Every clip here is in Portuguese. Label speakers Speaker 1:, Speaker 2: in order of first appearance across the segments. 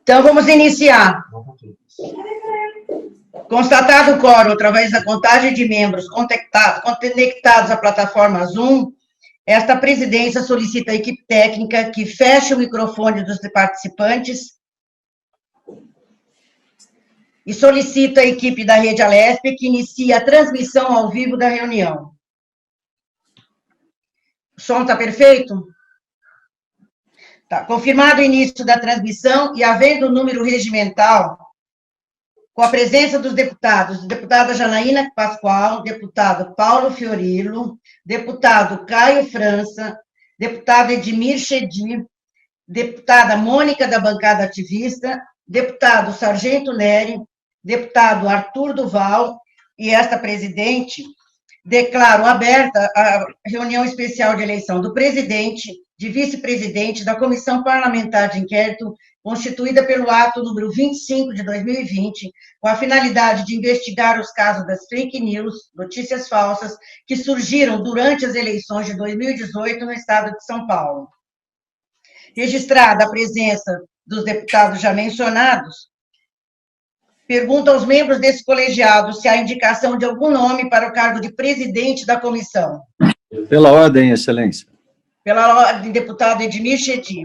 Speaker 1: Então, vamos iniciar. Constatado o quórum através da contagem de membros conectados à plataforma Zoom, esta presidência solicita à equipe técnica que feche o microfone dos participantes e solicita à equipe da Rede Alesp que inicie a transmissão ao vivo da reunião. O som está perfeito? Tá. Confirmado o início da transmissão e havendo o número regimental, com a presença dos deputados, deputada Janaína Pascoal, deputado Paulo Fiorilo, deputado Caio França, deputado Edmir Chedi, deputada Mônica da bancada ativista, deputado Sargento Neri, deputado Arthur Duval e esta presidente, declaro aberta a reunião especial de eleição do presidente, de vice-presidente da Comissão Parlamentar de Inquérito, constituída pelo ato número 25 de 2020, com a finalidade de investigar os casos das fake news, notícias falsas, que surgiram durante as eleições de 2018 no estado de São Paulo. Registrada a presença dos deputados já mencionados, pergunto aos membros desse colegiado se há indicação de algum nome para o cargo de presidente da comissão.
Speaker 2: Pela ordem, excelência.
Speaker 1: Pela ordem, deputado Edmir Chedi.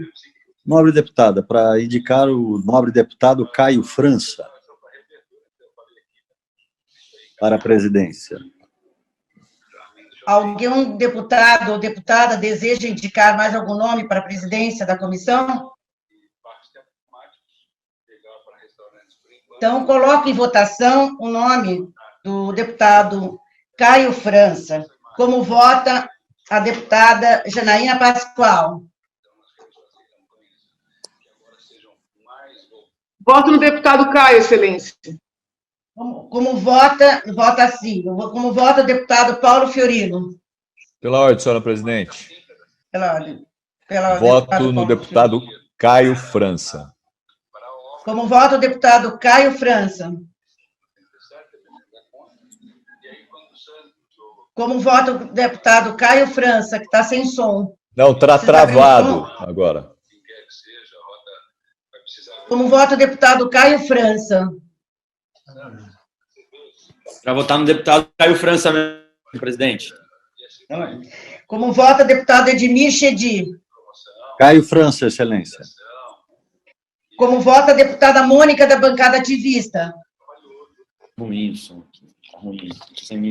Speaker 2: Nobre deputada, para indicar o nobre deputado Caio França para a presidência.
Speaker 1: Algum deputado ou deputada deseja indicar mais algum nome para a presidência da comissão? Então, coloco em votação o nome do deputado Caio França. Como vota a deputada Janaína Pascoal?
Speaker 3: Voto no deputado Caio, excelência.
Speaker 1: Como vota sim. Como vota o deputado Paulo Fiorilo?
Speaker 4: Pela ordem, senhora presidente.
Speaker 1: Pela ordem.
Speaker 4: Voto no deputado Caio França.
Speaker 1: Como vota o deputado Caio França? Como vota o deputado Caio França, que está sem som?
Speaker 4: Não, está travado agora.
Speaker 1: Como vota o deputado Caio França?
Speaker 5: Para votar no deputado Caio França, presidente.
Speaker 1: Como vota o deputado Edmir Chedi?
Speaker 2: Caio França, excelência.
Speaker 1: Como vota a deputada Mônica da bancada ativista?
Speaker 5: Ruim isso.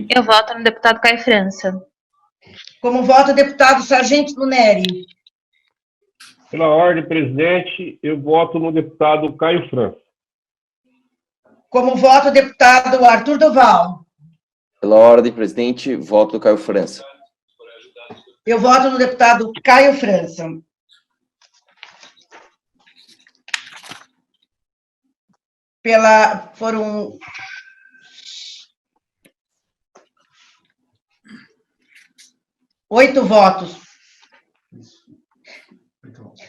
Speaker 6: Eu voto no deputado Caio França.
Speaker 1: Como vota o deputado Sargento Neri?
Speaker 7: Pela ordem, presidente, eu voto no deputado Caio França.
Speaker 1: Como vota o deputado Arthur Duval?
Speaker 8: Pela ordem, presidente, voto no Caio França.
Speaker 1: Eu voto no deputado Caio França. Foram 8 votos.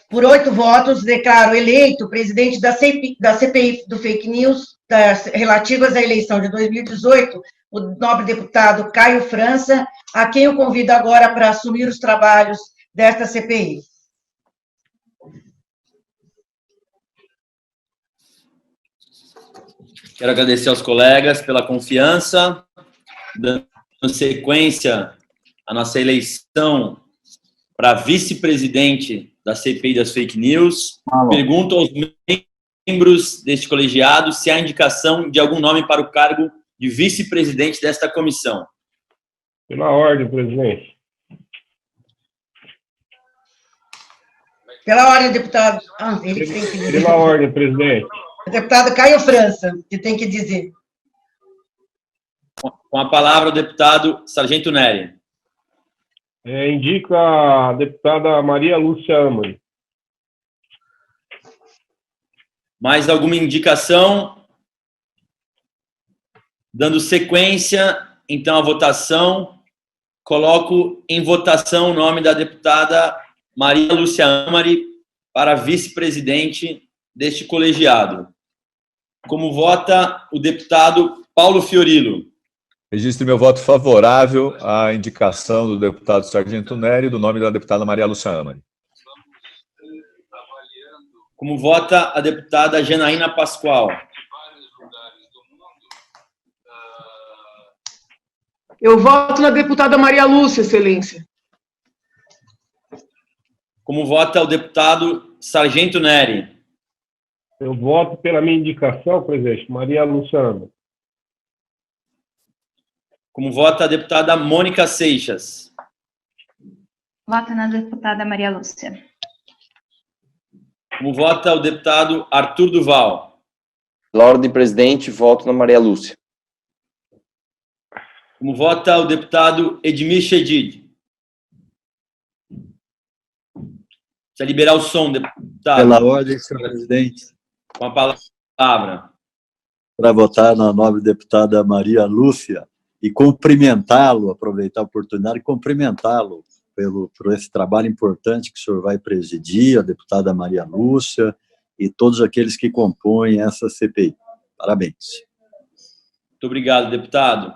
Speaker 1: Por 8 votos, declaro eleito presidente da CPI do Fake News, relativas à eleição de 2018, o nobre deputado Caio França, a quem eu convido agora para assumir os trabalhos desta CPI.
Speaker 5: Quero agradecer aos colegas pela confiança, dando sequência à nossa eleição para vice-presidente da CPI das Fake News. Pergunto aos membros deste colegiado se há indicação de algum nome para o cargo de vice-presidente desta comissão.
Speaker 7: Pela ordem, presidente.
Speaker 1: Pela ordem, deputado.
Speaker 7: Pela ordem, presidente.
Speaker 1: O deputado Caio França, que tem que dizer.
Speaker 5: Com a palavra o deputado Sargento Neri.
Speaker 7: Indica a deputada Maria Lúcia Amari.
Speaker 5: Mais alguma indicação? Dando sequência, então, à votação, coloco em votação o nome da deputada Maria Lúcia Amari para vice-presidente deste colegiado. Como vota o deputado Paulo Fiorilo?
Speaker 4: Registre meu voto favorável à indicação do deputado Sargento Neri do nome da deputada Maria Lúcia Amari.
Speaker 5: Como vota a deputada Janaína Pascoal?
Speaker 3: Eu voto na deputada Maria Lúcia, Excelência.
Speaker 5: Como vota o deputado Sargento Neri?
Speaker 7: Eu voto pela minha indicação, presidente, Maria Luciana.
Speaker 5: Como vota a deputada Mônica Seixas?
Speaker 6: Voto na deputada Maria Lúcia.
Speaker 5: Como vota o deputado Arthur Duval?
Speaker 8: Pela ordem, presidente, voto na Maria Lúcia.
Speaker 5: Como vota o deputado Edmir Chedid? Precisa liberar o som, deputado.
Speaker 2: Pela ordem, senhor presidente,
Speaker 5: Com a palavra.
Speaker 2: para votar na nobre deputada Maria Lúcia e cumprimentá-lo, aproveitar a oportunidade e cumprimentá-lo por esse trabalho importante que o senhor vai presidir, a deputada Maria Lúcia e todos aqueles que compõem essa CPI. Parabéns.
Speaker 5: Muito obrigado, deputado.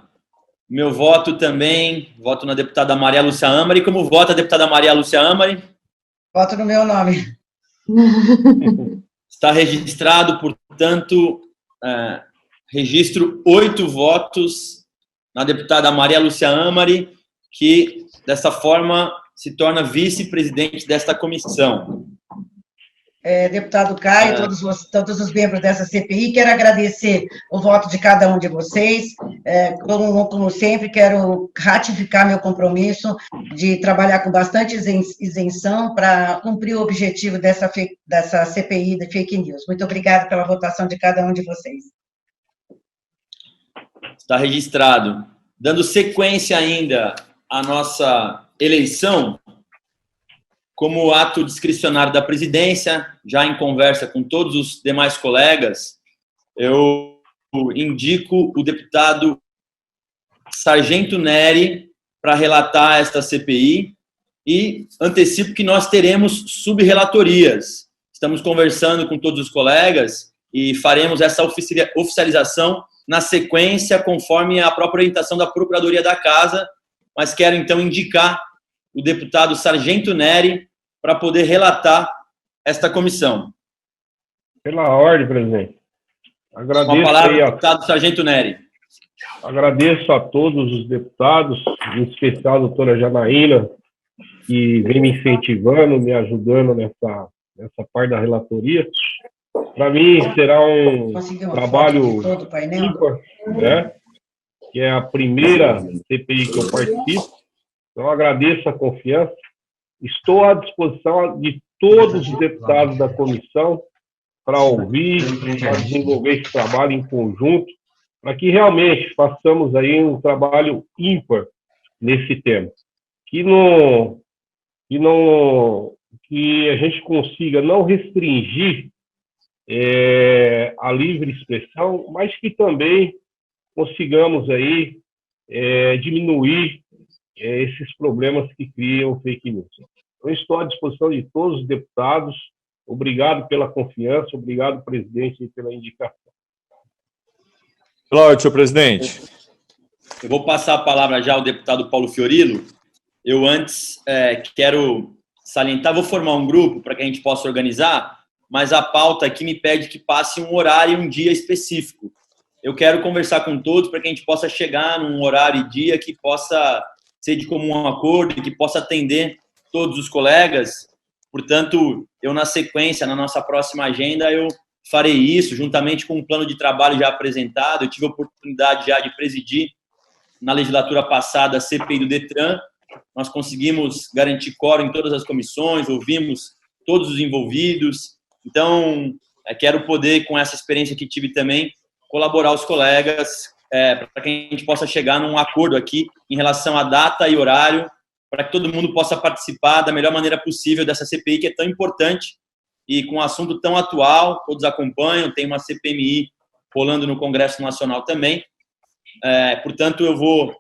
Speaker 5: Meu voto também, voto na deputada Maria Lúcia Amari. Como vota a deputada Maria Lúcia Amari?
Speaker 1: Voto no meu nome.
Speaker 5: Está registrado, portanto, registro 8 votos na deputada Maria Lúcia Amari, que, dessa forma, se torna vice-presidente desta comissão.
Speaker 1: Deputado Caio, todos os membros dessa CPI, quero agradecer o voto de cada um de vocês. Como sempre, quero ratificar meu compromisso de trabalhar com bastante isenção para cumprir o objetivo dessa CPI de fake news. Muito obrigada pela votação de cada um de vocês.
Speaker 5: Está registrado. Dando sequência ainda à nossa eleição, como ato discricionário da presidência, já em conversa com todos os demais colegas, eu indico o deputado Sargento Neri para relatar esta CPI e antecipo que nós teremos subrelatorias. Estamos conversando com todos os colegas e faremos essa oficialização na sequência, conforme a própria orientação da Procuradoria da Casa, mas quero então indicar o deputado Sargento Neri para poder relatar esta comissão.
Speaker 7: Pela ordem, presidente. Agradeço
Speaker 5: Com a palavra,
Speaker 7: aí
Speaker 5: deputado Sargento Neri.
Speaker 7: Agradeço a todos os deputados, em especial a doutora Janaína, que vem me incentivando, me ajudando nessa parte da relatoria. Para mim, será um trabalho ímpar, né? Que é a primeira CPI que eu participo. Então, agradeço a confiança. Estou à disposição de todos os deputados da comissão para ouvir, para desenvolver esse trabalho em conjunto, para que realmente façamos aí um trabalho ímpar nesse tema. Que a gente consiga não restringir a livre expressão, mas que também consigamos aí diminuir esses problemas que criam fake news. Eu estou à disposição de todos os deputados. Obrigado pela confiança, obrigado, presidente, pela indicação.
Speaker 4: Pela ordem, senhor presidente.
Speaker 5: Eu vou passar a palavra já ao deputado Paulo Fiorilo. Eu antes quero salientar, vou formar um grupo para que a gente possa organizar, mas a pauta aqui me pede que passe um horário e um dia específico. Eu quero conversar com todos para que a gente possa chegar num horário e dia que possa ser de comum acordo e que possa atender todos os colegas. Portanto, eu na sequência, na nossa próxima agenda, eu farei isso, juntamente com um plano de trabalho já apresentado. Eu tive a oportunidade já de presidir na legislatura passada a CPI do Detran. Nós conseguimos garantir quórum em todas as comissões, ouvimos todos os envolvidos. Então, quero poder, com essa experiência que tive também, colaborar os colegas para que a gente possa chegar num acordo aqui em relação à data e horário, para que todo mundo possa participar da melhor maneira possível dessa CPI, que é tão importante e com um assunto tão atual, todos acompanham, tem uma CPMI rolando no Congresso Nacional também. Portanto, eu vou,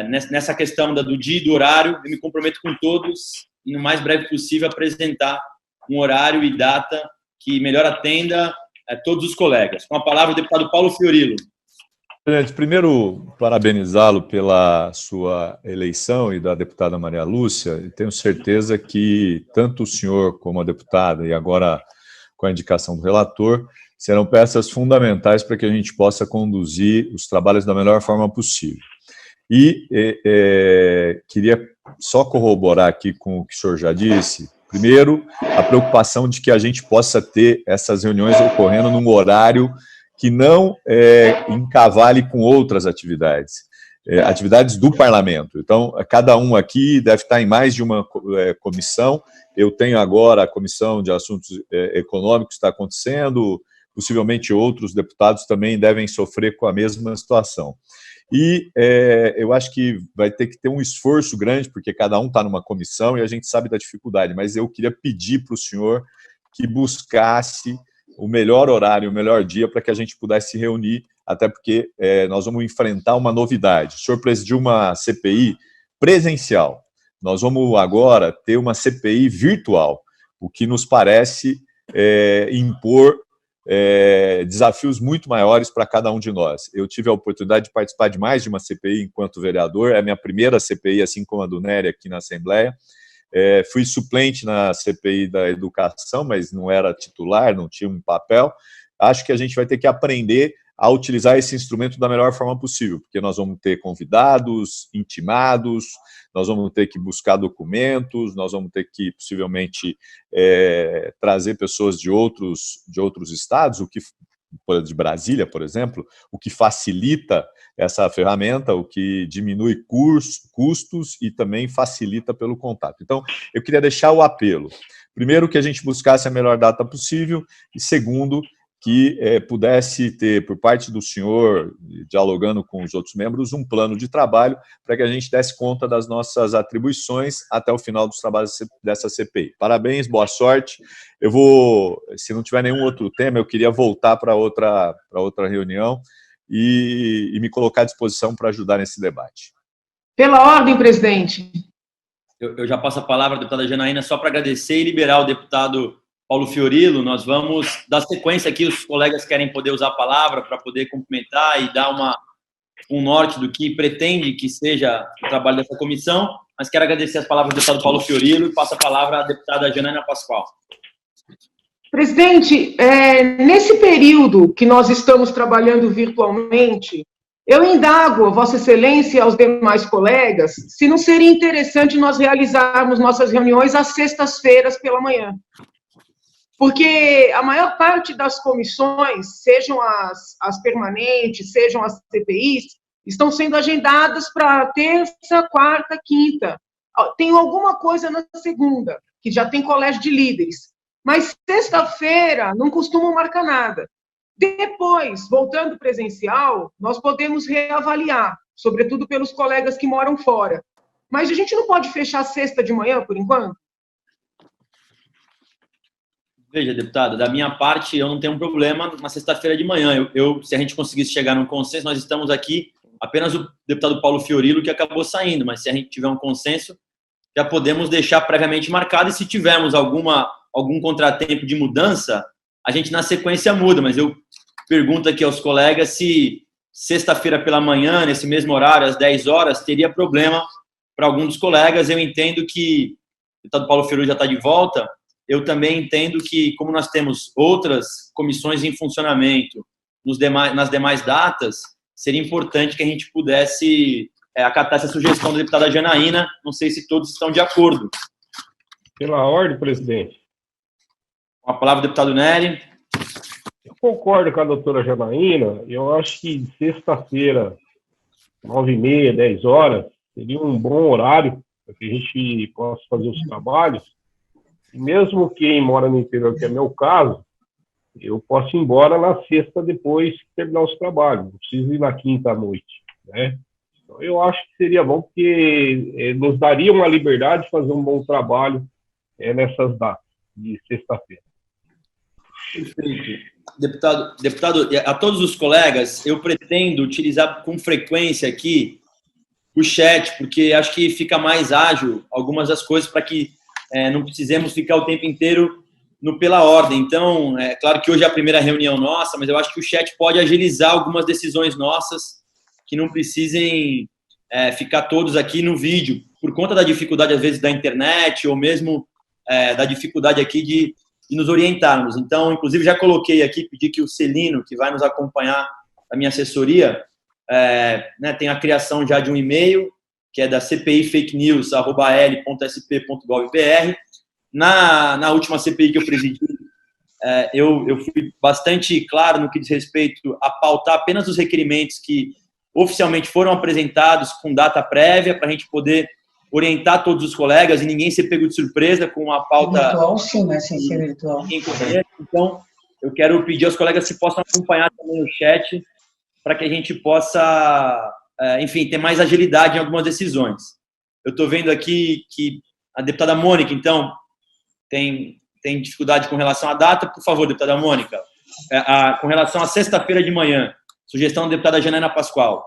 Speaker 5: nessa questão do dia e do horário, eu me comprometo com todos e, no mais breve possível, apresentar um horário e data que melhor atenda todos os colegas. Com a palavra, o deputado Paulo Fiorilo.
Speaker 4: Presidente, primeiro, parabenizá-lo pela sua eleição e da deputada Maria Lúcia. E tenho certeza que tanto o senhor como a deputada e agora com a indicação do relator, serão peças fundamentais para que a gente possa conduzir os trabalhos da melhor forma possível. E queria só corroborar aqui com o que o senhor já disse. Primeiro, a preocupação de que a gente possa ter essas reuniões ocorrendo num horário que não encavale com outras atividades, atividades do parlamento. Então, cada um aqui deve estar em mais de uma comissão. Eu tenho agora a Comissão de Assuntos Econômicos, está acontecendo, possivelmente outros deputados também devem sofrer com a mesma situação. E eu acho que vai ter que ter um esforço grande, porque cada um está numa comissão e a gente sabe da dificuldade, mas eu queria pedir para o senhor que buscasse o melhor horário, o melhor dia para que a gente pudesse se reunir, até porque nós vamos enfrentar uma novidade. O senhor presidiu uma CPI presencial, nós vamos agora ter uma CPI virtual, o que nos parece impor desafios muito maiores para cada um de nós. Eu tive a oportunidade de participar de mais de uma CPI enquanto vereador, é a minha primeira CPI, assim como a do Nery aqui na Assembleia. Fui suplente na CPI da educação, mas não era titular, não tinha um papel. Acho que a gente vai ter que aprender a utilizar esse instrumento da melhor forma possível, porque nós vamos ter convidados, intimados, nós vamos ter que buscar documentos, nós vamos ter que, possivelmente, trazer pessoas de outros estados, o que, de Brasília, por exemplo, o que facilita essa ferramenta, o que diminui custos e também facilita pelo contato. Então, eu queria deixar o apelo. Primeiro, que a gente buscasse a melhor data possível, e segundo, que pudesse ter, por parte do senhor, dialogando com os outros membros, um plano de trabalho para que a gente desse conta das nossas atribuições até o final dos trabalhos dessa CPI. Parabéns, boa sorte. Eu vou, se não tiver nenhum outro tema, eu queria voltar para outra reunião e me colocar à disposição para ajudar nesse debate.
Speaker 3: Pela ordem, presidente.
Speaker 5: Eu já passo a palavra à deputada Janaína só para agradecer e liberar o deputado Paulo Fiorilo. Nós vamos dar sequência aqui, os colegas querem poder usar a palavra para poder cumprimentar e dar um norte do que pretende que seja o trabalho dessa comissão, mas quero agradecer as palavras do deputado Paulo Fiorilo e passo a palavra à deputada Janaína Pascoal.
Speaker 3: Presidente, nesse período que nós estamos trabalhando virtualmente, eu indago a Vossa Excelência e aos demais colegas se não seria interessante nós realizarmos nossas reuniões às sextas-feiras pela manhã. Porque a maior parte das comissões, sejam as permanentes, sejam as CPIs, estão sendo agendadas para terça, quarta, quinta. Tem alguma coisa na segunda, que já tem colégio de líderes. Mas sexta-feira não costumam marcar nada. Depois, voltando presencial, nós podemos reavaliar, sobretudo pelos colegas que moram fora. Mas a gente não pode fechar sexta de manhã, por enquanto?
Speaker 5: Veja, deputada, da minha parte, eu não tenho um problema na sexta-feira de manhã. Se a gente conseguisse chegar num consenso, nós estamos aqui, apenas o deputado Paulo Fiorilo que acabou saindo, mas se a gente tiver um consenso, já podemos deixar previamente marcado, e se tivermos algum contratempo de mudança, a gente na sequência muda, mas eu pergunto aqui aos colegas se sexta-feira pela manhã, nesse mesmo horário, às 10 horas, teria problema para algum dos colegas. Eu entendo que o deputado Paulo Fiorilo já está de volta. Eu também entendo que, como nós temos outras comissões em funcionamento nas demais datas, seria importante que a gente pudesse acatar essa sugestão da deputada Janaína. Não sei se todos estão de acordo.
Speaker 7: Pela ordem, presidente.
Speaker 5: Com a palavra, deputado Nery.
Speaker 7: Eu concordo com a doutora Janaína. Eu acho que sexta-feira, 9h30, 10 horas, seria um bom horário para que a gente possa fazer os trabalhos. Mesmo quem mora no interior, que é meu caso, eu posso ir embora na sexta depois que terminar os trabalhos. Não preciso ir na quinta à noite, né? Então, eu acho que seria bom, porque nos daria uma liberdade de fazer um bom trabalho nessas datas de sexta-feira.
Speaker 5: Deputado, a todos os colegas, eu pretendo utilizar com frequência aqui o chat, porque acho que fica mais ágil algumas das coisas para que não precisemos ficar o tempo inteiro pela ordem. Então, é claro que hoje é a primeira reunião nossa, mas eu acho que o chat pode agilizar algumas decisões nossas, que não precisem ficar todos aqui no vídeo, por conta da dificuldade, às vezes, da internet, ou mesmo da dificuldade aqui de e nos orientarmos. Então, inclusive, já coloquei aqui, pedi que o Celino, que vai nos acompanhar da minha assessoria, tem a criação já de um e-mail, que é da cpifakenews@l.sp.gov.br. Na última CPI que eu presidi, eu fui bastante claro no que diz respeito a pautar apenas os requerimentos que oficialmente foram apresentados com data prévia, para a gente poder orientar todos os colegas e ninguém ser pego de surpresa com a pauta...
Speaker 1: Virtual, sim, mas sem ser virtual.
Speaker 5: Então, eu quero pedir aos colegas que possam acompanhar também o chat, para que a gente possa, enfim, ter mais agilidade em algumas decisões. Eu estou vendo aqui que a deputada Mônica, então, tem dificuldade com relação à data. Por favor, deputada Mônica, com relação à sexta-feira de manhã, sugestão da deputada Janaína Pascoal.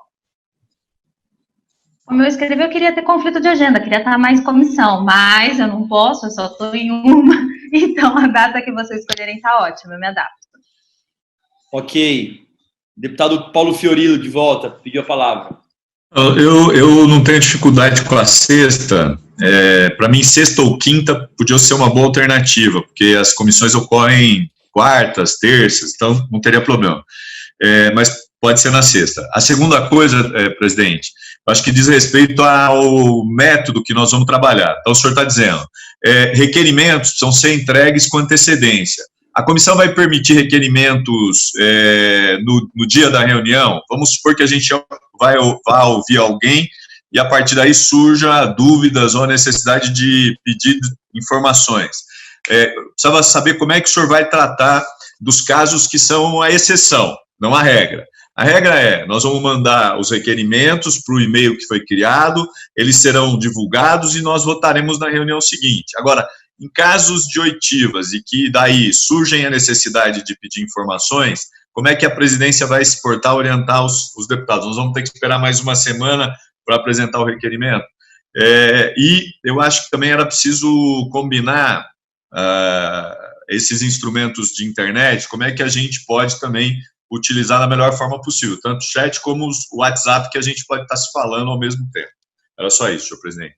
Speaker 6: Como eu escrevi, eu queria ter conflito de agenda, queria estar mais em comissão, mas eu não posso, eu só estou em uma, então a data que vocês escolherem está ótima, eu me adapto.
Speaker 5: Ok. Deputado Paulo Fiorilo, de volta, pediu a palavra.
Speaker 4: Eu não tenho dificuldade com a sexta. Para mim, sexta ou quinta podia ser uma boa alternativa, porque as comissões ocorrem quartas, terças, então não teria problema. Mas pode ser na sexta. A segunda coisa, presidente, acho que diz respeito ao método que nós vamos trabalhar. Então, o senhor está dizendo, requerimentos precisam ser entregues com antecedência. A comissão vai permitir requerimentos no dia da reunião? Vamos supor que a gente vai ouvir alguém e, a partir daí, surja dúvidas ou a necessidade de pedir informações. Precisava saber como é que o senhor vai tratar dos casos que são a exceção, não a regra. A regra nós vamos mandar os requerimentos para o e-mail que foi criado, eles serão divulgados e nós votaremos na reunião seguinte. Agora, em casos de oitivas e que daí surgem a necessidade de pedir informações, como é que a presidência vai se portar, orientar os deputados? Nós vamos ter que esperar mais uma semana para apresentar o requerimento? E eu acho que também era preciso combinar esses instrumentos de internet, como é que a gente pode também utilizar da melhor forma possível, tanto o chat como o WhatsApp, que a gente pode estar se falando ao mesmo tempo. Era só isso, senhor presidente.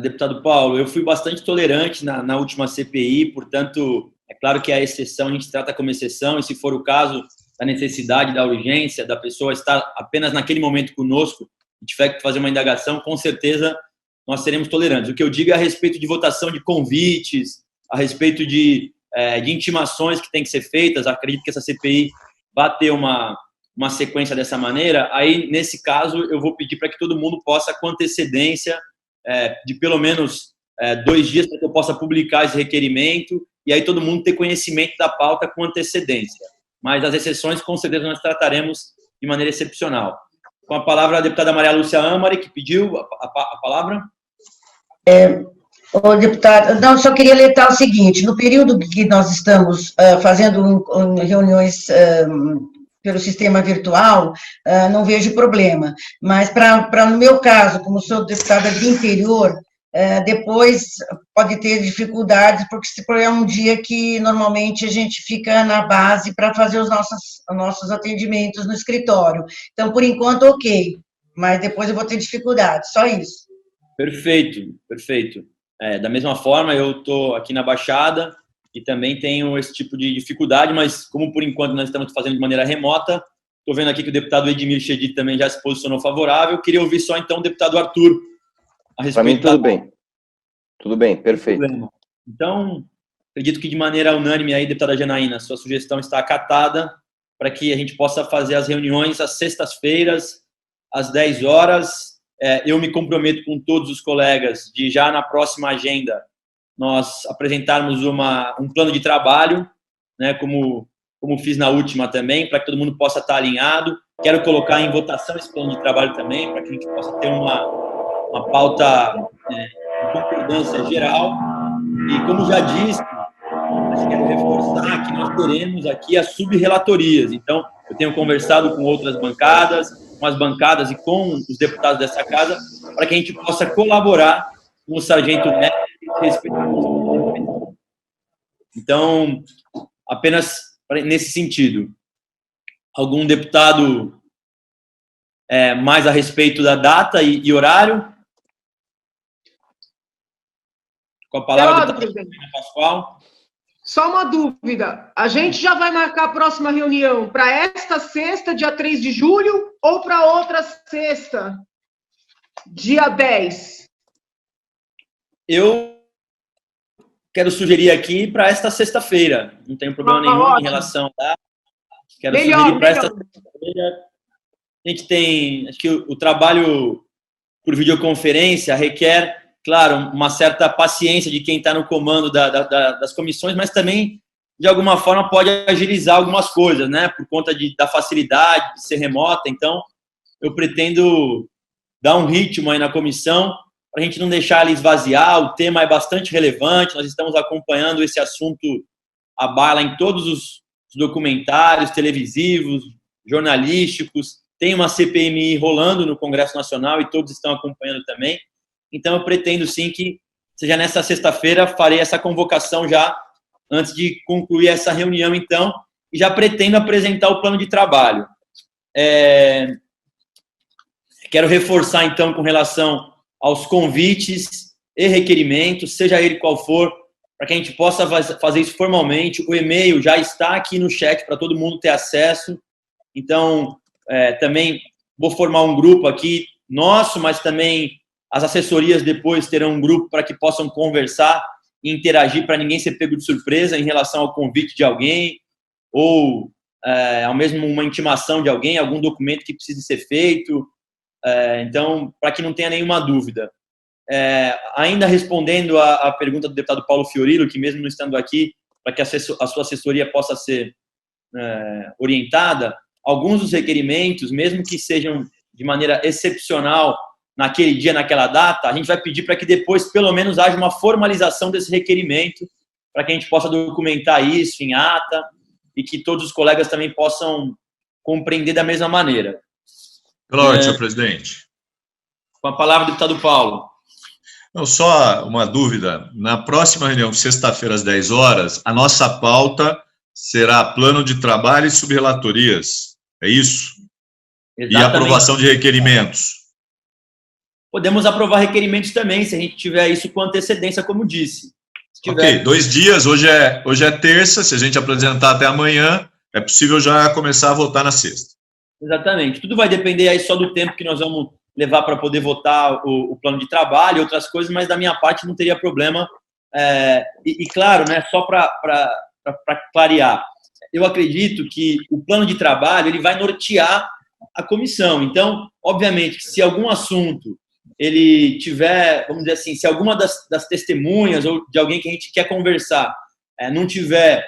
Speaker 5: Deputado Paulo, eu fui bastante tolerante na última CPI, portanto, é claro que a exceção a gente trata como exceção, e se for o caso da necessidade, da urgência, da pessoa estar apenas naquele momento conosco, e tiver que fazer uma indagação, com certeza nós seremos tolerantes. O que eu digo é a respeito de votação de convites, a respeito de intimações que têm que ser feitas. Acredito que essa CPI vai ter uma sequência dessa maneira. Aí, nesse caso, eu vou pedir para que todo mundo possa, com antecedência, de pelo menos 2 dias, para que eu possa publicar esse requerimento, e aí todo mundo ter conhecimento da pauta com antecedência. Mas as exceções, com certeza, nós trataremos de maneira excepcional. Com a palavra, a deputada Maria Lúcia Amari, que pediu a palavra.
Speaker 1: Deputado, não, só queria alertar o seguinte: no período que nós estamos fazendo reuniões pelo sistema virtual, não vejo problema, mas no meu caso, como sou deputada de interior, depois pode ter dificuldades, porque é um dia que normalmente a gente fica na base para fazer os nossos atendimentos no escritório. Então, por enquanto, ok, mas depois eu vou ter dificuldades, só isso.
Speaker 5: Perfeito, perfeito. Da mesma forma, eu estou aqui na Baixada e também tenho esse tipo de dificuldade, mas como por enquanto nós estamos fazendo de maneira remota, estou vendo aqui que o deputado Edmir Chedid também já se posicionou favorável. Queria ouvir só então o deputado Arthur a respeito.
Speaker 8: Para mim tudo bem. Tudo bem, perfeito.
Speaker 5: Então, acredito que de maneira unânime aí, deputada Janaína, sua sugestão está acatada para que a gente possa fazer as reuniões às sextas-feiras, às 10 horas. Eu me comprometo com todos os colegas de já na próxima agenda nós apresentarmos um plano de trabalho, né, como fiz na última também, para que todo mundo possa estar alinhado. Quero colocar em votação esse plano de trabalho também, para que a gente possa ter uma pauta de concordância geral. E como já disse, mas quero reforçar que nós teremos aqui as sub-relatorias. Então, eu tenho conversado com outras bancadas, com as bancadas e com os deputados dessa casa, para que a gente possa colaborar com o Sargento Neto a respeito do... Então, apenas nesse sentido. Algum deputado mais a respeito da data e horário? Com a palavra,
Speaker 3: deputado presidente.
Speaker 5: Pascoal.
Speaker 3: Só uma dúvida. A gente já vai marcar a próxima reunião para esta sexta, dia 3 de julho, ou para outra sexta, dia 10?
Speaker 5: Eu quero sugerir aqui para esta sexta-feira. Não tenho problema nenhum
Speaker 3: ótimo.
Speaker 5: em relação a... Quero
Speaker 3: Melhor,
Speaker 5: sugerir para
Speaker 3: melhor.
Speaker 5: esta sexta-feira. A gente tem... Acho que o trabalho por videoconferência requer, claro, uma certa paciência de quem está no comando das comissões, mas também, de alguma forma, pode agilizar algumas coisas, né? Por conta da facilidade de ser remota. Então, eu pretendo dar um ritmo aí na comissão para a gente não deixar ela esvaziar. O tema é bastante relevante, nós estamos acompanhando esse assunto à bala em todos os documentários televisivos, jornalísticos. Tem uma CPMI rolando no Congresso Nacional e todos estão acompanhando também. Então, eu pretendo, sim, que seja nessa sexta-feira, farei essa convocação já antes de concluir essa reunião, então, e já pretendo apresentar o plano de trabalho. Quero reforçar, então, com relação aos convites e requerimentos, seja ele qual for, para que a gente possa fazer isso formalmente. O e-mail já está aqui no chat para todo mundo ter acesso. Então, também vou formar um grupo aqui nosso, mas também as assessorias depois terão um grupo para que possam conversar e interagir para ninguém ser pego de surpresa em relação ao convite de alguém ou ao mesmo uma intimação de alguém, algum documento que precise ser feito. Então, para que não tenha nenhuma dúvida. Ainda respondendo à pergunta do deputado Paulo Fiorilo, que mesmo não estando aqui, para que a sua assessoria possa ser orientada, alguns dos requerimentos, mesmo que sejam de maneira excepcional naquele dia, naquela data, a gente vai pedir para que depois, pelo menos, haja uma formalização desse requerimento, para que a gente possa documentar isso em ata e que todos os colegas também possam compreender da mesma maneira.
Speaker 4: Pela ordem, senhor presidente.
Speaker 5: Com a palavra, deputado Paulo.
Speaker 4: Não, só uma dúvida. Na próxima reunião, sexta-feira, às 10 horas, a nossa pauta será plano de trabalho e subrelatorias. É isso?
Speaker 5: Exatamente.
Speaker 4: E aprovação de requerimentos.
Speaker 5: Podemos aprovar requerimentos também, se a gente tiver isso com antecedência, como disse.
Speaker 4: Ok, 2 dias, hoje é terça, se a gente apresentar até amanhã, é possível já começar a votar na sexta.
Speaker 5: Exatamente. Tudo vai depender aí só do tempo que nós vamos levar para poder votar o plano de trabalho e outras coisas, mas da minha parte não teria problema. E claro, né, só para clarear, eu acredito que o plano de trabalho ele vai nortear a comissão. Então, obviamente, que se algum assunto ele tiver, vamos dizer assim, se alguma das testemunhas ou de alguém que a gente quer conversar não tiver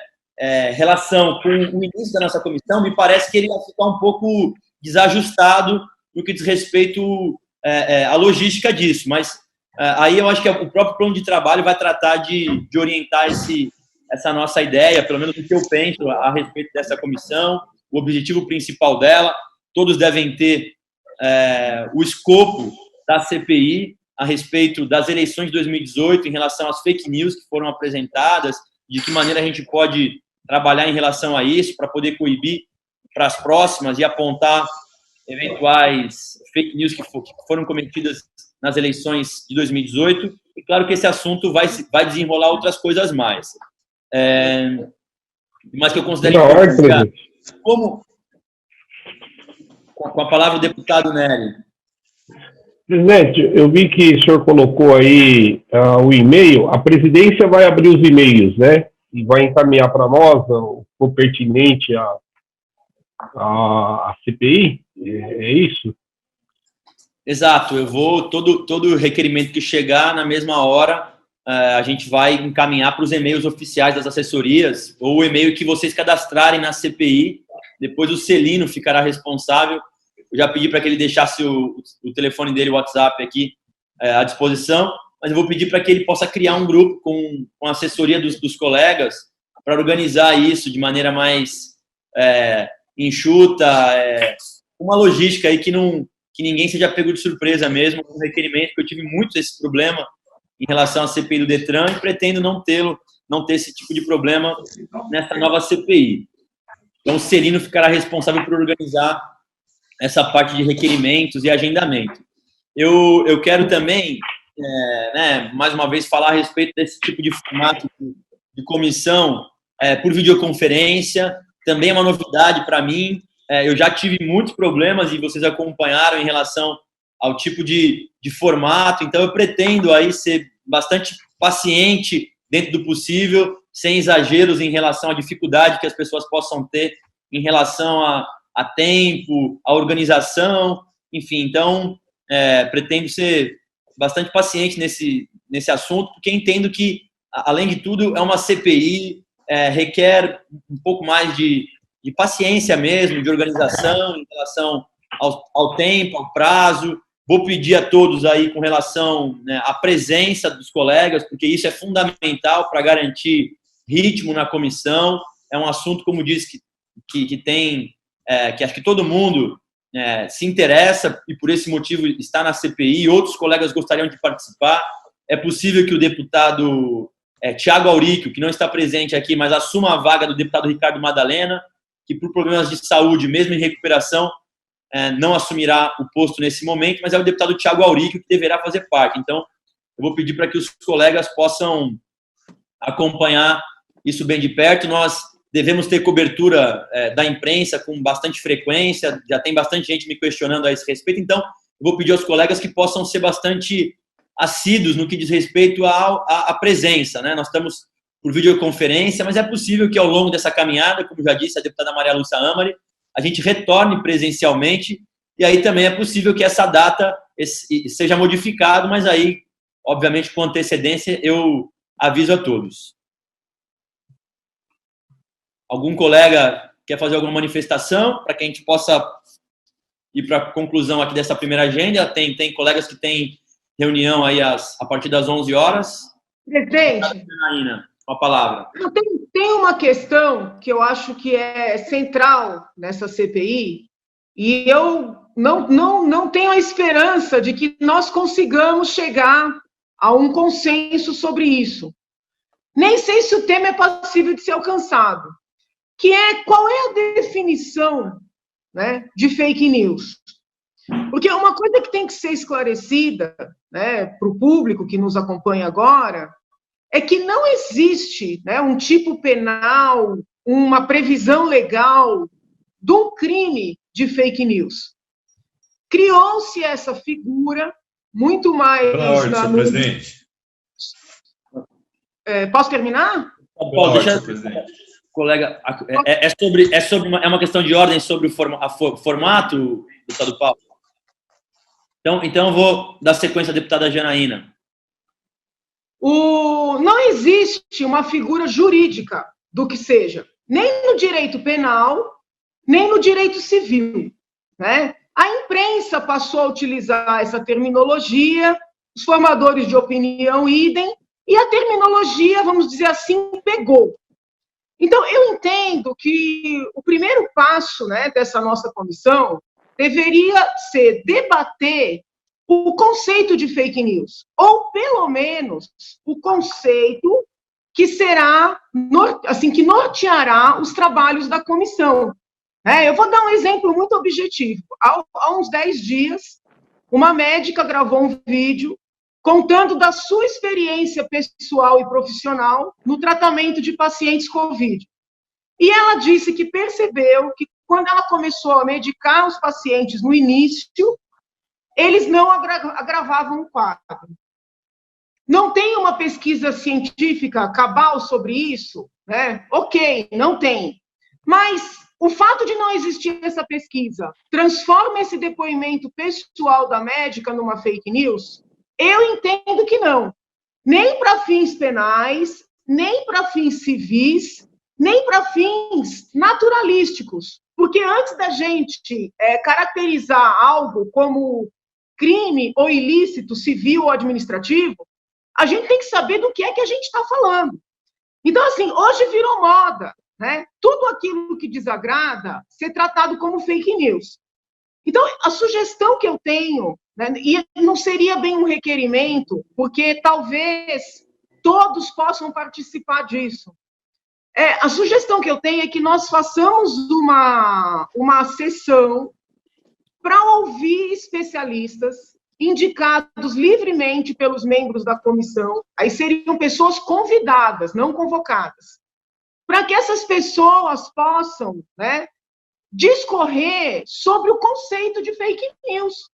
Speaker 5: relação com o início da nossa comissão, me parece que ele vai ficar um pouco desajustado no que diz respeito à logística disso. Mas aí eu acho que o próprio plano de trabalho vai tratar de orientar essa nossa ideia, pelo menos o que eu penso a respeito dessa comissão, o objetivo principal dela. Todos devem ter o escopo da CPI a respeito das eleições de 2018 em relação às fake news que foram apresentadas, de que maneira a gente pode trabalhar em relação a isso para poder coibir para as próximas e apontar eventuais fake news que foram cometidas nas eleições de 2018. E claro que esse assunto vai desenrolar outras coisas mais. Mas que eu considero importante. Com a palavra o deputado Nery.
Speaker 7: Presidente, eu vi que o senhor colocou aí o e-mail. A presidência vai abrir os e-mails, né? E vai encaminhar para nós o pertinente à CPI. É isso?
Speaker 5: Exato. Eu vou todo requerimento que chegar na mesma hora, a gente vai encaminhar para os e-mails oficiais das assessorias ou o e-mail que vocês cadastrarem na CPI. Depois o Celino ficará responsável. Eu já pedi para que ele deixasse o telefone dele, o WhatsApp aqui à disposição, mas eu vou pedir para que ele possa criar um grupo com a assessoria dos colegas para organizar isso de maneira mais enxuta, uma logística aí que ninguém seja pego de surpresa mesmo com o requerimento, porque eu tive muito esse problema em relação à CPI do Detran e pretendo não ter esse tipo de problema nessa nova CPI. Então o Celino ficará responsável por organizar essa parte de requerimentos e agendamento. Eu quero também mais uma vez, falar a respeito desse tipo de formato de comissão por videoconferência. Também é uma novidade para mim. Eu já tive muitos problemas, e vocês acompanharam, em relação ao tipo de formato. Então, eu pretendo aí ser bastante paciente dentro do possível, sem exageros em relação à dificuldade que as pessoas possam ter em relação a tempo, a organização, enfim. Então, pretendo ser bastante paciente nesse assunto, porque entendo que, além de tudo, é uma CPI, requer um pouco mais de paciência mesmo, de organização em relação ao tempo, ao prazo. Vou pedir a todos aí com relação, né, à presença dos colegas, porque isso é fundamental para garantir ritmo na comissão. É um assunto, como disse, que tem, que acho que todo mundo se interessa, e por esse motivo está na CPI. Outros colegas gostariam de participar. É possível que o deputado Thiago Aurico, que não está presente aqui, mas assuma a vaga do deputado Ricardo Madalena, que por problemas de saúde, mesmo em recuperação, não assumirá o posto nesse momento, mas é o deputado Thiago Aurico que deverá fazer parte. Então, eu vou pedir para que os colegas possam acompanhar isso bem de perto. Nós devemos ter cobertura da imprensa com bastante frequência, já tem bastante gente me questionando a esse respeito, então eu vou pedir aos colegas que possam ser bastante assíduos no que diz respeito à presença, né? Nós estamos por videoconferência, mas é possível que, ao longo dessa caminhada, como já disse a deputada Maria Lúcia Amari, a gente retorne presencialmente, e aí também é possível que essa data seja modificada, mas aí, obviamente, com antecedência, eu aviso a todos. Algum colega quer fazer alguma manifestação para que a gente possa ir para a conclusão aqui dessa primeira agenda? Tem colegas que têm reunião aí a partir das 11 horas.
Speaker 3: Presidente,
Speaker 5: com a palavra.
Speaker 3: Tem uma questão que eu acho que é central nessa CPI, e eu não tenho a esperança de que nós consigamos chegar a um consenso sobre isso. Nem sei se o tema é passível de ser alcançado, que é qual é a definição, né, de fake news. Porque uma coisa que tem que ser esclarecida, né, para o público que nos acompanha agora, é que não existe, né, um tipo penal, uma previsão legal de um crime de fake news. Criou-se essa figura muito mais...
Speaker 4: Senhor presidente.
Speaker 3: Posso terminar?
Speaker 5: Deixa, presidente. Colega, é uma questão de ordem sobre o formato, deputado Paulo? Então eu vou dar sequência à deputada Janaína.
Speaker 3: Não existe uma figura jurídica do que seja, nem no direito penal, nem no direito civil, né? A imprensa passou a utilizar essa terminologia, os formadores de opinião idem, e a terminologia, vamos dizer assim, pegou. Então, eu entendo que o primeiro passo, né, dessa nossa comissão deveria ser debater o conceito de fake news, ou pelo menos o conceito que será, assim, que norteará os trabalhos da comissão. Eu vou dar um exemplo muito objetivo. Há uns 10 dias, uma médica gravou um vídeo contando da sua experiência pessoal e profissional no tratamento de pacientes COVID. E ela disse que percebeu que, quando ela começou a medicar os pacientes no início, eles não agravavam o quadro. Não tem uma pesquisa científica cabal sobre isso, né? Ok, não tem. Mas o fato de não existir essa pesquisa transforma esse depoimento pessoal da médica numa fake news? Eu entendo que não. Nem para fins penais, nem para fins civis, nem para fins naturalísticos. Porque antes da gente caracterizar algo como crime ou ilícito civil ou administrativo, a gente tem que saber do que é que a gente está falando. Então, assim, hoje virou moda, né? Tudo aquilo que desagrada ser tratado como fake news. Então, a sugestão que eu tenho, né, e não seria bem um requerimento, porque talvez todos possam participar disso. A sugestão que eu tenho é que nós façamos uma sessão para ouvir especialistas indicados livremente pelos membros da comissão, aí seriam pessoas convidadas, não convocadas, para que essas pessoas possam, né, discorrer sobre o conceito de fake news.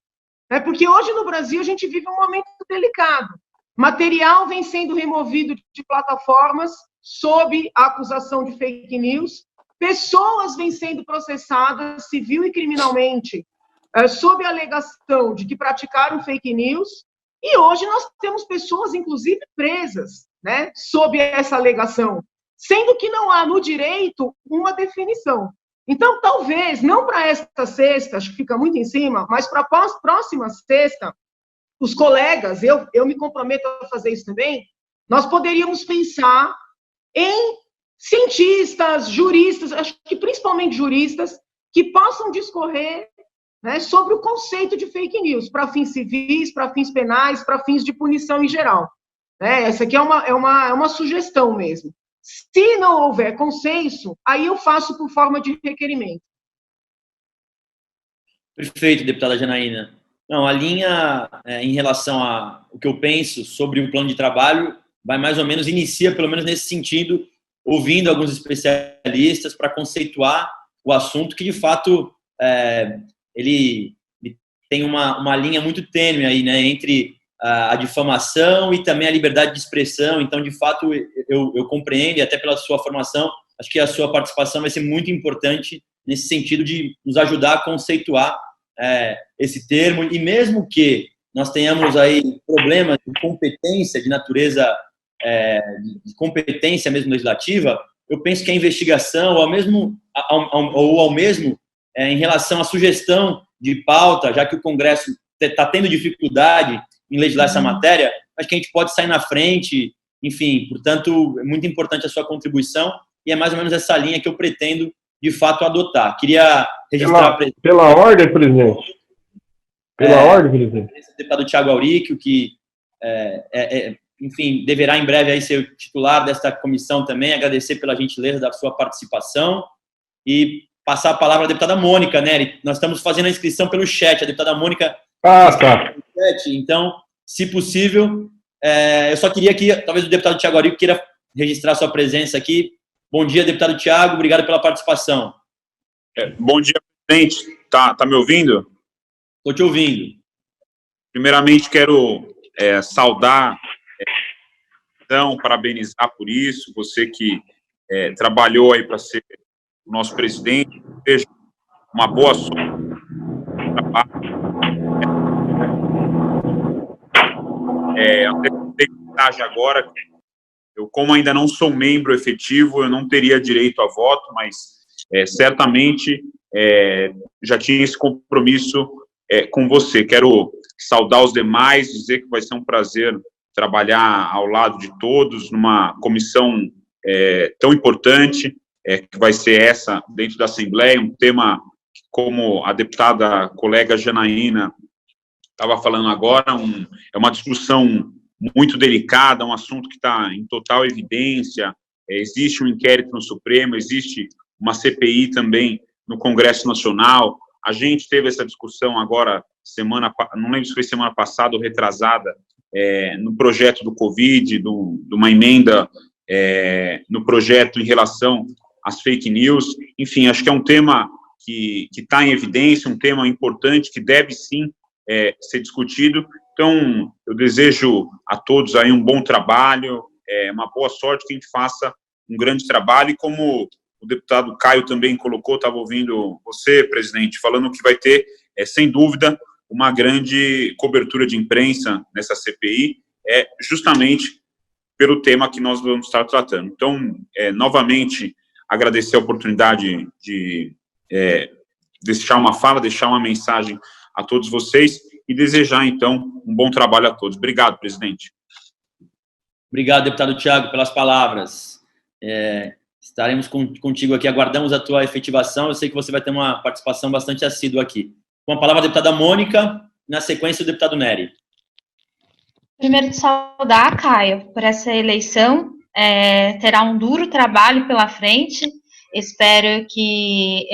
Speaker 3: Porque hoje no Brasil a gente vive um momento delicado. Material vem sendo removido de plataformas sob a acusação de fake news, pessoas vêm sendo processadas civil e criminalmente sob a alegação de que praticaram fake news, e hoje nós temos pessoas, inclusive, presas, né, sob essa alegação, sendo que não há no direito uma definição. Então, talvez, não para esta sexta, acho que fica muito em cima, mas para a próxima sexta, os colegas, eu me comprometo a fazer isso também, nós poderíamos pensar em cientistas, juristas, acho que principalmente juristas, que possam discorrer, né, sobre o conceito de fake news, para fins civis, para fins penais, para fins de punição em geral. Essa aqui é uma sugestão mesmo. Se não houver consenso, aí eu faço por forma de requerimento.
Speaker 5: Perfeito, deputada Janaína. Não, a linha em relação ao que eu penso sobre o plano de trabalho vai mais ou menos, inicia pelo menos nesse sentido, ouvindo alguns especialistas para conceituar o assunto que, de fato, ele tem uma linha muito tênue aí, né, entre a difamação e também a liberdade de expressão. Então, de fato, eu compreendo, e até pela sua formação, acho que a sua participação vai ser muito importante nesse sentido de nos ajudar a conceituar esse termo, e mesmo que nós tenhamos aí problemas de competência, de natureza, de competência mesmo legislativa, eu penso que a investigação, ou ao mesmo em relação à sugestão de pauta, já que o Congresso está tendo dificuldade em legislar essa matéria, acho que a gente pode sair na frente, enfim, portanto, é muito importante a sua contribuição, e é mais ou menos essa linha que eu pretendo, de fato, adotar. Queria registrar...
Speaker 7: Pela ordem, presidente. Pela ordem, presidente.
Speaker 5: O deputado Thiago Auríquio, que, enfim, deverá em breve aí ser o titular desta comissão também, agradecer pela gentileza da sua participação, e passar a palavra à deputada Mônica, né? Nós estamos fazendo a inscrição pelo chat, a deputada Mônica...
Speaker 7: tá.
Speaker 5: Então, se possível, eu só queria que, talvez o deputado Thiago Auríquio queira registrar sua presença aqui. Bom dia, deputado Thiago, obrigado pela participação.
Speaker 9: Bom dia, presidente. Tá me ouvindo?
Speaker 5: Estou te ouvindo.
Speaker 9: Primeiramente, quero saudar, parabenizar por isso, você que trabalhou aí para ser o nosso presidente, desejo uma boa sorte no trabalho. Agora, eu, como ainda não sou membro efetivo, eu não teria direito a voto, mas certamente já tinha esse compromisso com você. Quero saudar os demais, dizer que vai ser um prazer trabalhar ao lado de todos numa comissão tão importante, que vai ser essa dentro da Assembleia, um tema que, como a deputada colega Janaína estava falando agora, é uma discussão muito delicada, um assunto que está em total evidência. Existe um inquérito no Supremo, existe uma CPI também no Congresso Nacional. A gente teve essa discussão agora, não lembro se foi semana passada ou retrasada, no projeto do Covid, de uma emenda no projeto em relação às fake news. Enfim, acho que é um tema que está em evidência, um tema importante que deve sim ser discutido. Então, eu desejo a todos aí um bom trabalho, uma boa sorte, que a gente faça um grande trabalho, e como o deputado Caio também colocou, estava ouvindo você, presidente, falando que vai ter, sem dúvida, uma grande cobertura de imprensa nessa CPI, justamente pelo tema que nós vamos estar tratando. Então, novamente, agradecer a oportunidade de deixar uma fala, deixar uma mensagem a todos vocês, e desejar, então, um bom trabalho a todos. Obrigado, presidente.
Speaker 5: Obrigado, deputado Thiago, pelas palavras. Estaremos contigo aqui, aguardamos a tua efetivação. Eu sei que você vai ter uma participação bastante assídua aqui. Com a palavra a deputada Mônica, na sequência o deputado Nery.
Speaker 6: Primeiro, saudar a Caio por essa eleição. Terá um duro trabalho pela frente. Espero que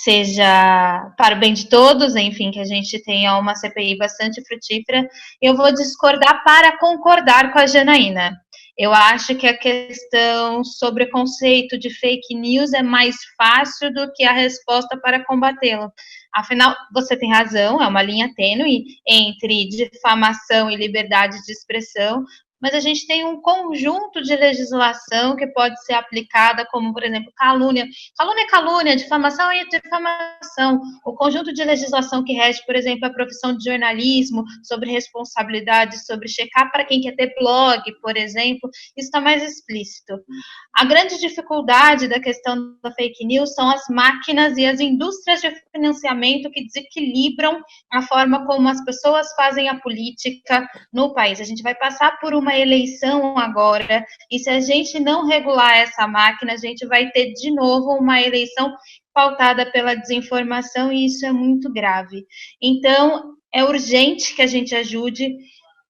Speaker 6: seja para o bem de todos, enfim, que a gente tenha uma CPI bastante frutífera. Eu vou discordar para concordar com a Janaína. Eu acho que a questão sobre o conceito de fake news é mais fácil do que a resposta para combatê-lo. Afinal, você tem razão, é uma linha tênue entre difamação e liberdade de expressão, mas a gente tem um conjunto de legislação que pode ser aplicada, como, por exemplo, calúnia. Calúnia é calúnia, difamação é difamação. O conjunto de legislação que rege, por exemplo, a profissão de jornalismo, sobre responsabilidade, sobre checar para quem quer ter blog, por exemplo, isso está mais explícito. A grande dificuldade da questão da fake news são as máquinas e as indústrias de financiamento que desequilibram a forma como as pessoas fazem a política no país. A gente vai passar por uma eleição agora, e se a gente não regular essa máquina, a gente vai ter de novo uma eleição pautada pela desinformação, e isso é muito grave. Então, é urgente que a gente ajude.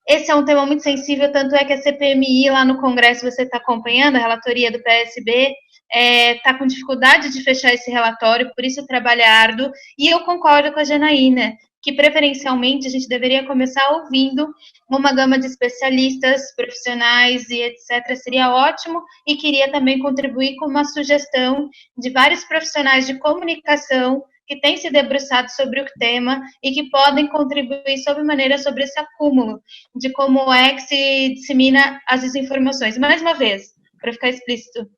Speaker 6: Esse é um tema muito sensível, tanto é que a CPMI lá no Congresso, você está acompanhando, a relatoria do PSB, está com dificuldade de fechar esse relatório, por isso o trabalho é árduo, e eu concordo com a Janaína, que preferencialmente a gente deveria começar ouvindo uma gama de especialistas, profissionais e etc. Seria ótimo, e queria também contribuir com uma sugestão de vários profissionais de comunicação que têm se debruçado sobre o tema e que podem contribuir sobremaneira sobre esse acúmulo de como é que se dissemina as desinformações. Mais uma vez, para ficar explícito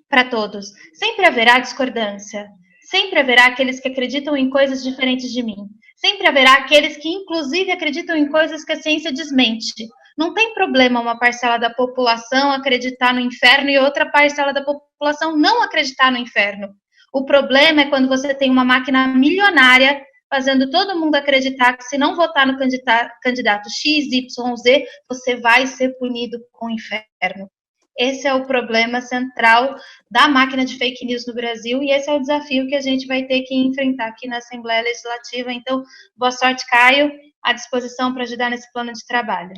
Speaker 6: para todos, sempre haverá discordância, sempre haverá aqueles que acreditam em coisas diferentes de mim, sempre haverá aqueles que, inclusive, acreditam em coisas que a ciência desmente. Não tem problema uma parcela da população acreditar no inferno e outra parcela da população não acreditar no inferno. O problema é quando você tem uma máquina milionária fazendo todo mundo acreditar que se não votar no candidato X, Y, Z, você vai ser punido com o inferno. Esse é o problema central da máquina de fake news no Brasil, e esse é o desafio que a gente vai ter que enfrentar aqui na Assembleia Legislativa. Então, boa sorte, Caio, à disposição para ajudar nesse plano de trabalho.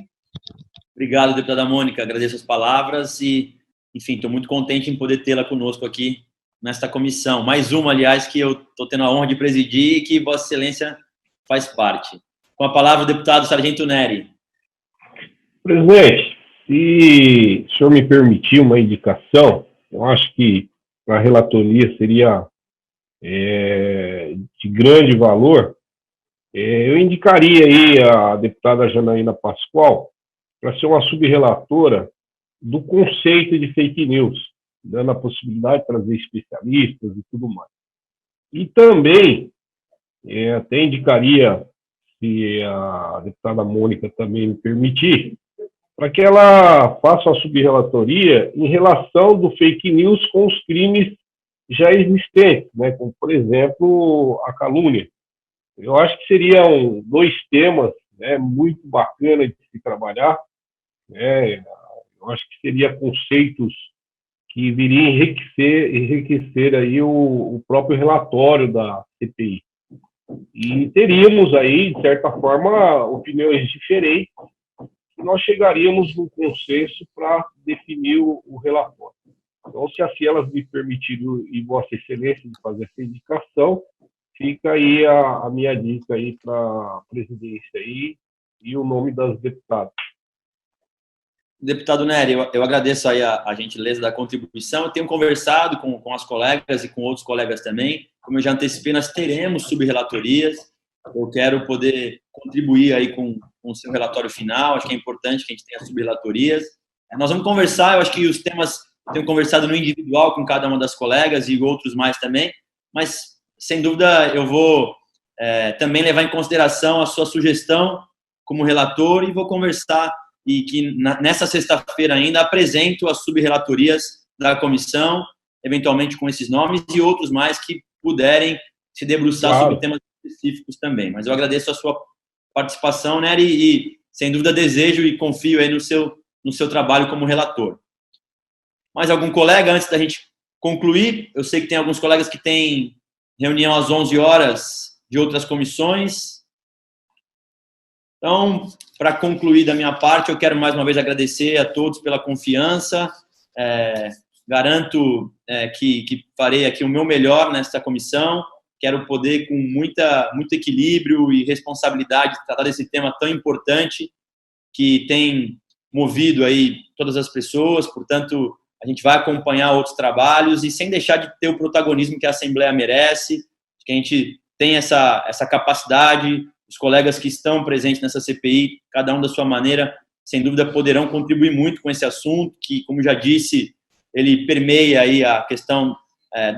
Speaker 5: Obrigado, deputada Mônica, agradeço as palavras e, enfim, estou muito contente em poder tê-la conosco aqui nesta comissão. Mais uma, aliás, que eu estou tendo a honra de presidir e que Vossa Excelência faz parte. Com a palavra, o deputado Sargento Neri.
Speaker 7: Presidente, se o senhor me permitir uma indicação, eu acho que a relatoria seria de grande valor. Eu indicaria aí a deputada Janaína Pascoal para ser uma subrelatora do conceito de fake news, dando a possibilidade de trazer especialistas e tudo mais. E também, até indicaria, se a deputada Mônica também me permitir, para que ela faça uma subrelatoria em relação do fake news com os crimes já existentes, né, como, por exemplo, a calúnia. Eu acho que seriam dois temas, né, muito bacanas de se trabalhar. Né, eu acho que seria conceitos que viriam enriquecer aí o próprio relatório da CPI. E teríamos aí, de certa forma, opiniões diferentes, e nós chegaríamos num consenso para definir o relatório. Então, se assim elas me permitirem, e Vossa Excelência, de fazer essa indicação, fica aí a minha dica aí para a presidência aí, e o nome das deputadas.
Speaker 5: Deputado Neri, eu agradeço aí a gentileza da contribuição. Eu tenho conversado com as colegas e com outros colegas também. Como eu já antecipei, nós teremos subrelatorias. Eu quero poder contribuir aí com o seu relatório final. Acho que é importante que a gente tenha subrelatorias. Nós vamos conversar, eu acho que os temas, eu tenho conversado no individual com cada uma das colegas e outros mais também, mas, sem dúvida, eu vou também levar em consideração a sua sugestão como relator e vou conversar e que nessa sexta-feira ainda apresento as subrelatorias da comissão, eventualmente com esses nomes e outros mais que puderem se debruçar sobre temas específicos também. Mas eu agradeço a sua participação, Nery, e sem dúvida desejo e confio aí no seu trabalho como relator. Mais algum colega, antes da gente concluir? Eu sei que tem alguns colegas que têm reunião às 11 horas de outras comissões. Então, para concluir da minha parte, eu quero mais uma vez agradecer a todos pela confiança. Garanto que farei aqui o meu melhor nesta comissão. quero poder, com muito equilíbrio e responsabilidade, tratar desse tema tão importante que tem movido aí todas as pessoas. Portanto, a gente vai acompanhar outros trabalhos e sem deixar de ter o protagonismo que a Assembleia merece, que a gente tem essa capacidade. Os colegas que estão presentes nessa CPI, cada um da sua maneira, sem dúvida poderão contribuir muito com esse assunto, que, como já disse, ele permeia aí a questão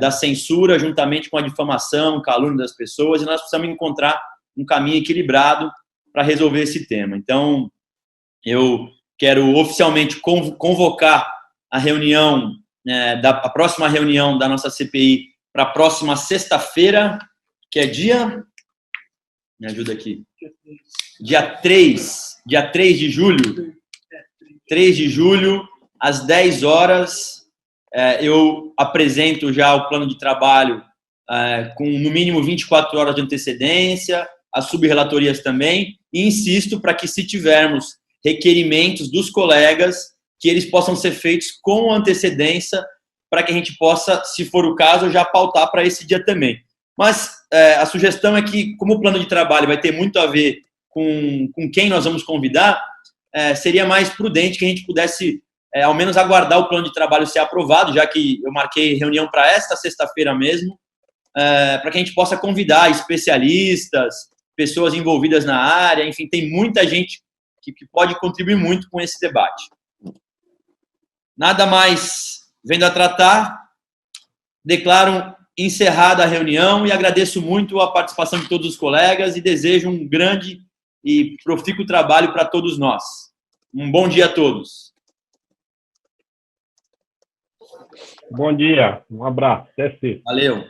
Speaker 5: da censura, juntamente com a difamação, calúnia das pessoas, e nós precisamos encontrar um caminho equilibrado para resolver esse tema. Então, eu quero oficialmente convocar a reunião, a próxima reunião da nossa CPI para a próxima sexta-feira, que é dia... Me ajuda aqui. Dia 3 de julho. 3 de julho, às 10 horas, eu apresento já o plano de trabalho com, no mínimo, 24 horas de antecedência, as subrelatorias também, e insisto para que, se tivermos requerimentos dos colegas, que eles possam ser feitos com antecedência, para que a gente possa, se for o caso, já pautar para esse dia também. Mas a sugestão é que, como o plano de trabalho vai ter muito a ver com quem nós vamos convidar, seria mais prudente que a gente pudesse, ao menos, aguardar o plano de trabalho ser aprovado, já que eu marquei reunião para esta sexta-feira mesmo, para que a gente possa convidar especialistas, pessoas envolvidas na área, enfim, tem muita gente que pode contribuir muito com esse debate. Nada mais vendo a tratar, declaro encerrada a reunião e agradeço muito a participação de todos os colegas e desejo um grande e profícuo trabalho para todos nós. Um bom dia a todos.
Speaker 7: Bom dia, um abraço, até sexta.
Speaker 5: Valeu.